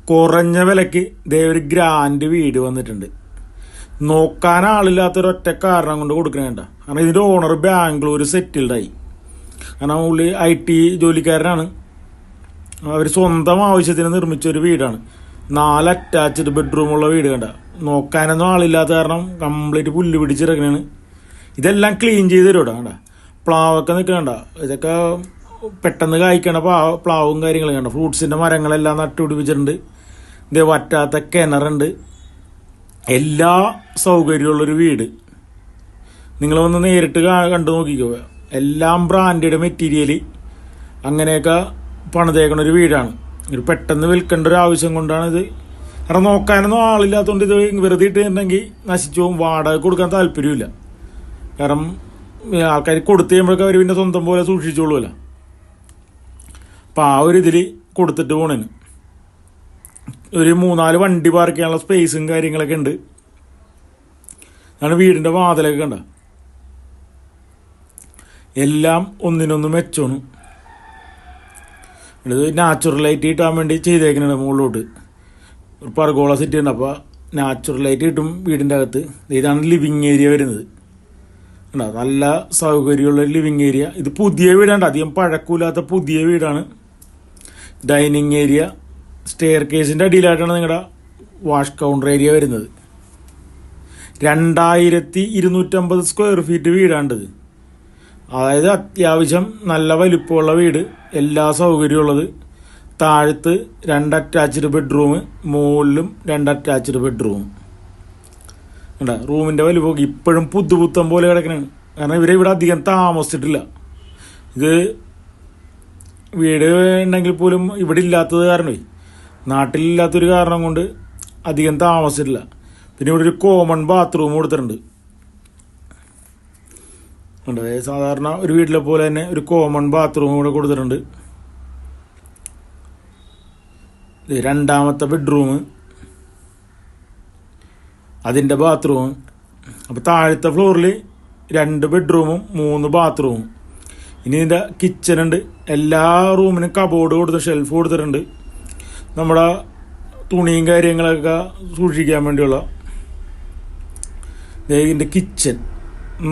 കുറഞ്ഞ വിലക്ക് ദേ ഒരു ഗ്രാൻഡ് വീട് വന്നിട്ടുണ്ട്. നോക്കാൻ ആളില്ലാത്തൊരൊറ്റ കാരണം കൊണ്ട് കൊടുക്കണേണ്ട. കാരണം ഇതിൻ്റെ ഓണർ ബാംഗ്ലൂർ സെറ്റിൽഡായി. കാരണം പുള്ളി IT ജോലിക്കാരനാണ്. അവർ സ്വന്തം ആവശ്യത്തിന് നിർമ്മിച്ചൊരു വീടാണ്. 4 അറ്റാച്ച്ഡ് ബെഡ്റൂമുള്ള വീട്. കണ്ട, നോക്കാനൊന്നും ആളില്ലാത്ത കാരണം കംപ്ലീറ്റ് പുല്ല് പിടിച്ചിറങ്ങണാണ്. ഇതെല്ലാം ക്ലീൻ ചെയ്ത് തരും. കണ്ട, പ്ലാവൊക്കെ നിൽക്കണ്ട. ഇതൊക്കെ പെട്ടെന്ന് കായ്ക്കണ പ്ലാവും കാര്യങ്ങളും കണ്ട. ഫ്രൂട്ട്സിൻ്റെ മരങ്ങളെല്ലാം നട്ടുപിടിപ്പിച്ചിട്ടുണ്ട്. ഇത് വറ്റാത്ത കിണറുണ്ട്. എല്ലാ സൗകര്യമുള്ളൊരു വീട്. നിങ്ങൾ വന്ന് നേരിട്ട് കണ്ടു നോക്കിക്കോ. എല്ലാം ബ്രാൻഡഡ് മെറ്റീരിയൽ അങ്ങനെയൊക്കെ പണിതേക്കണ ഒരു വീടാണ്. ഒരു പെട്ടെന്ന് വിൽക്കേണ്ട ഒരു ആവശ്യം കൊണ്ടാണ് ഇത്. കാരണം നോക്കാനൊന്നും ആളില്ലാത്തതുകൊണ്ട് ഇത് വെറുതെ ഇട്ടുണ്ടെങ്കിൽ നശിച്ചു പോകും. വാടക കൊടുക്കാൻ താല്പര്യമില്ല. കാരണം ആൾക്കാർ കൊടുത്തു കഴിയുമ്പോഴൊക്കെ അവർ പിന്നെ സ്വന്തം പോലെ സൂക്ഷിച്ചോളൂല്ലോ. അപ്പം ആ ഒരു ഇതിൽ കൊടുത്തിട്ട് പോണേന് ഒരു 3-4 വണ്ടി പാർക്ക് ചെയ്യാനുള്ള സ്പേസും കാര്യങ്ങളൊക്കെ ഉണ്ട്. അതാണ് വീടിൻ്റെ വാതിലൊക്കെ കണ്ട. എല്ലാം ഒന്നിനൊന്ന് മെച്ചമാണ്. ഇത് നാച്ചുറലായിട്ട് കിട്ടാൻ വേണ്ടി ചെയ്തേക്കുന്നുണ്ട്. മുകളിലോട്ട് ഒരു പർഗോള സെറ്റ് ഉണ്ട്. അപ്പോൾ നാച്ചുറലായിട്ട് കിട്ടും വീടിൻ്റെ അകത്ത്. ഇതാണ് ലിവിങ് ഏരിയ വരുന്നത്. ഉണ്ടോ, നല്ല സൗകര്യമുള്ള ലിവിങ് ഏരിയ. ഇത് പുതിയ വീടാണ്, അധികം പഴക്കമില്ലാത്ത പുതിയ വീടാണ്. ഡൈനിങ് ഏരിയ, സ്റ്റെയർ കേസിൻ്റെ അടിയിലായിട്ടാണ് നിങ്ങളുടെ വാഷ് കൗണ്ടർ ഏരിയ വരുന്നത്. 2250 സ്ക്വയർ ഫീറ്റ് വീടാണ്ടത്. അതായത് അത്യാവശ്യം നല്ല വലിപ്പമുള്ള വീട്, എല്ലാ സൗകര്യമുള്ളത്. താഴത്ത് 2 അറ്റാച്ച്ഡ് ബെഡ്റൂം, മുകളിലും 2 അറ്റാച്ച്ഡ് ബെഡ്റൂം. കണ്ട, റൂമിൻ്റെ വലിപ്പം ഇപ്പോഴും പുതുപുത്തം പോലെ കിടക്കണാണ്. കാരണം ഇവിടെ അധികം താമസിച്ചിട്ടില്ല. ഇത് വീട് ഉണ്ടെങ്കിൽ പോലും ഇവിടെ ഇല്ലാത്തത് കാരണമേ, നാട്ടിലില്ലാത്തൊരു കാരണം കൊണ്ട് അധികം താമസിച്ചിട്ടില്ല. പിന്നെ ഇവിടെ ഒരു കോമൺ ബാത്റൂം കൊടുത്തിട്ടുണ്ട്. ഉണ്ട്, സാധാരണ ഒരു വീട്ടിലെ പോലെ തന്നെ ഒരു കോമൺ ബാത്റൂം കൂടെ കൊടുത്തിട്ടുണ്ട്. രണ്ടാമത്തെ ബെഡ്റൂം, അതിൻ്റെ ബാത്റൂം. അപ്പോൾ താഴത്തെ ഫ്ലോറിൽ 2 ബെഡ്റൂമും 3 ബാത്റൂമും. ഇനി ഇതിൻ്റെ കിച്ചണുണ്ട്. എല്ലാ റൂമിനും കബോർഡ് കൊടുത്ത് ഷെൽഫ് കൊടുത്തിട്ടുണ്ട്. നമ്മുടെ തുണിയും കാര്യങ്ങളൊക്കെ സൂക്ഷിക്കാൻ വേണ്ടിയുള്ള. ഇതിൻ്റെ കിച്ചൺ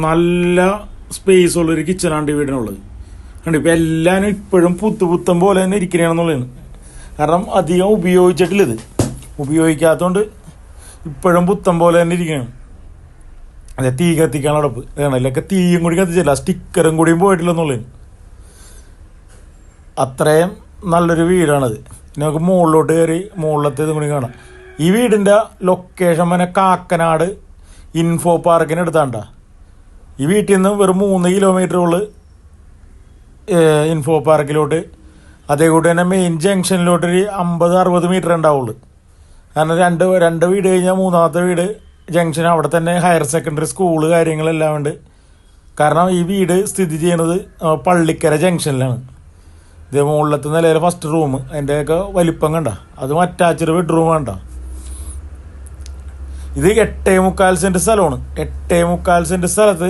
നല്ല സ്പേസ് ഉള്ളൊരു കിച്ചണാണ് ഈ വീടിനുള്ളത്. കണ്ട്, ഇപ്പം എല്ലാവരും ഇപ്പോഴും പുത്തം പോലെ തന്നെ ഇരിക്കണമെന്നുള്ളതാണ്. കാരണം അധികം ഉപയോഗിച്ചിട്ടില്ല. ഇത് ഉപയോഗിക്കാത്തതുകൊണ്ട് ഇപ്പോഴും പുത്തം പോലെ തന്നെ ഇരിക്കണം. അതെ, തീ കത്തിക്കാൻ അടപ്പ് വേണം. ഇതിലൊക്കെ തീയും കൂടി കത്തിച്ചില്ല, സ്റ്റിക്കറും കൂടിയും പോയിട്ടില്ലെന്നുള്ളതാണ്. അത്രയും നല്ലൊരു വീടാണത്. നമുക്ക് മുകളിലോട്ട് കയറി മുകളിലത്തേതും കൂടി കാണാം. ഈ വീടിൻ്റെ ലൊക്കേഷൻ പിന്നെ കാക്കനാട് ഇൻഫോ പാർക്കിന് എടുത്താണ്ട. ഈ വീട്ടിൽ നിന്ന് വെറും 3 കിലോമീറ്ററുള്ള ഇൻഫോ പാർക്കിലോട്ട്. അതേകൂട്ട് തന്നെ മെയിൻ ജംഗ്ഷനിലോട്ടൊരു 50-60 മീറ്റർ ഉണ്ടാവുള്ളൂ. കാരണം രണ്ട് വീട് കഴിഞ്ഞാൽ 3ാമത്തെ വീട് ജംഗ്ഷൻ. അവിടെ തന്നെ ഹയർ സെക്കൻഡറി സ്കൂള് കാര്യങ്ങളെല്ലാം ഉണ്ട്. കാരണം ഈ വീട് സ്ഥിതി ചെയ്യുന്നത് പള്ളിക്കര ജംഗ്ഷനിലാണ്. ഇതേ മുകളിലത്തെ നിലയിൽ ഫസ്റ്റ് റൂം, അതിൻ്റെയൊക്കെ വലിപ്പം കണ്ട. അതും അറ്റാച്ച്ഡ് ബെഡ്റൂം കണ്ട. ഇത് 8.25 സെൻറ്റ് സ്ഥലമാണ്. 8.25 സെൻറ്റ് സ്ഥലത്ത്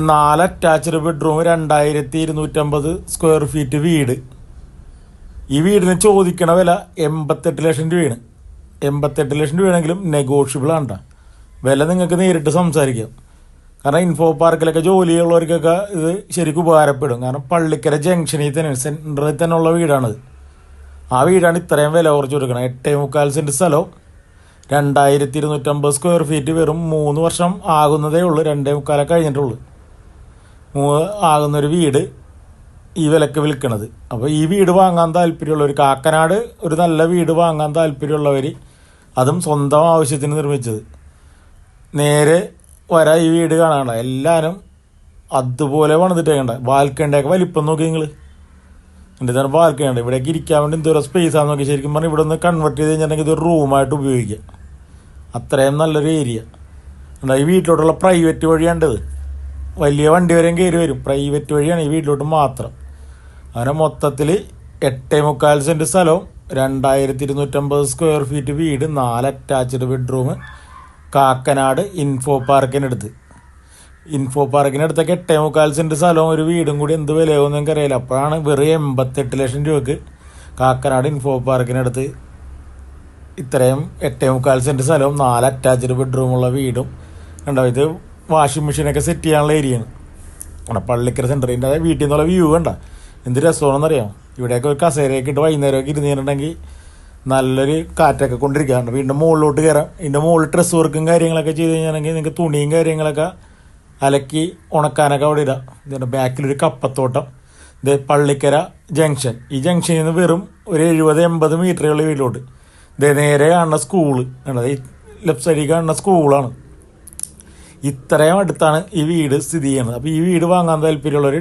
4 അറ്റാച്ച്ഡ് ബെഡ്റൂം, 2250 സ്ക്വയർ ഫീറ്റ് വീട്. ഈ വീടിന് ചോദിക്കണ വില 88 ലക്ഷം രൂപയാണ്. 88 ലക്ഷം രൂപയാണെങ്കിലും നെഗോഷ്യബിൾ ആണ്. വില നിങ്ങൾക്ക് നേരിട്ട് സംസാരിക്കാം. കാരണം ഇൻഫോ പാർക്കിലൊക്കെ ജോലിയുള്ളവർക്കൊക്കെ ഇത് ശരിക്കും ഉപകാരപ്പെടും. കാരണം പള്ളിക്കര ജംഗ്ഷനിൽ തന്നെ സെൻറ്ററിൽ തന്നെ ഉള്ള വീടാണിത്. ആ വീടാണ് ഇത്രയും വില കുറച്ച് കൊടുക്കണം. 8.25 സെൻറ്റ് സ്ഥലവും 2250 സ്ക്വയർ ഫീറ്റ്. വെറും 3 വർഷം ആകുന്നതേ ഉള്ളൂ. 2.25 കഴിഞ്ഞിട്ടുള്ളൂ. 3 ആകുന്നൊരു വീട് ഈ വിലക്ക് വിൽക്കണത്. അപ്പോൾ ഈ വീട് വാങ്ങാൻ താല്പര്യമുള്ളവർ, കാക്കനാട് ഒരു നല്ല വീട് വാങ്ങാൻ താല്പര്യമുള്ളവർ, അതും സ്വന്തം ആവശ്യത്തിന് നിർമ്മിച്ചത്, നേരെ വരാ ഈ വീട് കാണാണ്ട. എല്ലാവരും അതുപോലെ പണിതിട്ടേക്കണ്ട. ബാൽക്കണിൻ്റെയൊക്കെ വലിപ്പം നോക്കി നിങ്ങൾ. എൻ്റെ തന്നെ ബാൽക്കണിയുണ്ട്. ഇവിടേക്ക് ഇരിക്കാൻ വേണ്ടി എന്തോരം സ്പേസ് ആണെന്ന് നോക്കി. ശരിക്കും പറഞ്ഞാൽ ഇവിടെ ഒന്ന് കൺവെർട്ട് ചെയ്ത് കഴിഞ്ഞിട്ടുണ്ടെങ്കിൽ ഇതൊരു റൂമായിട്ട് ഉപയോഗിക്കാം. അത്രയും നല്ലൊരു ഏരിയ. ഈ വീട്ടിലോട്ടുള്ള പ്രൈവറ്റ് വഴിയാണ്ടത്. വലിയ വണ്ടി വരെയും കയറി വരും. പ്രൈവറ്റ് വഴിയാണ് ഈ വീട്ടിലോട്ട് മാത്രം. അങ്ങനെ മൊത്തത്തിൽ 8.25 സെൻറ്റ് സ്ഥലവും 2250 സ്ക്വയർ ഫീറ്റ് വീട്, 4 അറ്റാച്ച്ഡ് ബെഡ്റൂം, കാക്കനാട് ഇൻഫോ പാർക്കിനടുത്ത്. ഇൻഫോ പാർക്കിനടുത്തൊക്കെ 8.25 സെൻറ്റ് സ്ഥലവും ഒരു വീടും കൂടി എന്ത് വിലയാവും നിങ്ങൾക്ക് അറിയില്ല. അപ്പോഴാണ് വെറും 88 ലക്ഷം രൂപക്ക് കാക്കനാട് ഇൻഫോ പാർക്കിനടുത്ത് ഇത്രയും 8.25 സെൻറ്റ് സ്ഥലവും 4 അറ്റാച്ച്ഡ് ബെഡ്റൂമുള്ള വീടും കണ്ടോ. ഇത് വാഷിംഗ് മെഷീനൊക്കെ സെറ്റ് ചെയ്യാനുള്ള ഏരിയയാണ്. പള്ളിക്കര സെൻറ്റർ. ഇതിൻ്റെ വീട്ടിൽ നിന്നുള്ള വ്യൂ കണ്ട എന്ത് രസമാണെന്നറിയാം. ഇവിടെയൊക്കെ ഒരു കസേരയൊക്കെ ഇട്ട് വൈകുന്നേരമൊക്കെ ഇരുന്നിട്ടുണ്ടെങ്കിൽ നല്ലൊരു കാറ്റൊക്കെ കൊണ്ടിരിക്കാറുണ്ട്. വീടിൻ്റെ മുകളിലോട്ട് കയറാം. ഇതിൻ്റെ മുകളിൽ ഡ്രസ്സ് വർക്കും കാര്യങ്ങളൊക്കെ ചെയ്ത് കഴിഞ്ഞാണെങ്കിൽ നിങ്ങൾക്ക് തുണിയും കാര്യങ്ങളൊക്കെ അലക്കി ഉണക്കാനൊക്കെ അവിടെ ഇടാം. ഇതിൻ്റെ ബാക്കിലൊരു കപ്പത്തോട്ടം. ഇത് പള്ളിക്കര ജംഗ്ഷൻ. ഈ ജംഗ്ഷനിൽ നിന്ന് വെറും ഒരു 70-80 മീറ്ററുള്ള വീട്ടിലോട്ട്. ഇത് നേരെ കാണുന്ന സ്കൂള് കണ്ടത്. ഈ ലെഫ്റ്റ് സൈഡിൽ കാണുന്ന സ്കൂളാണ്. ഇത്രയും അടുത്താണ് ഈ വീട് സ്ഥിതി ചെയ്യുന്നത്. അപ്പോൾ ഈ വീട് വാങ്ങാൻ താല്പര്യമുള്ളവർ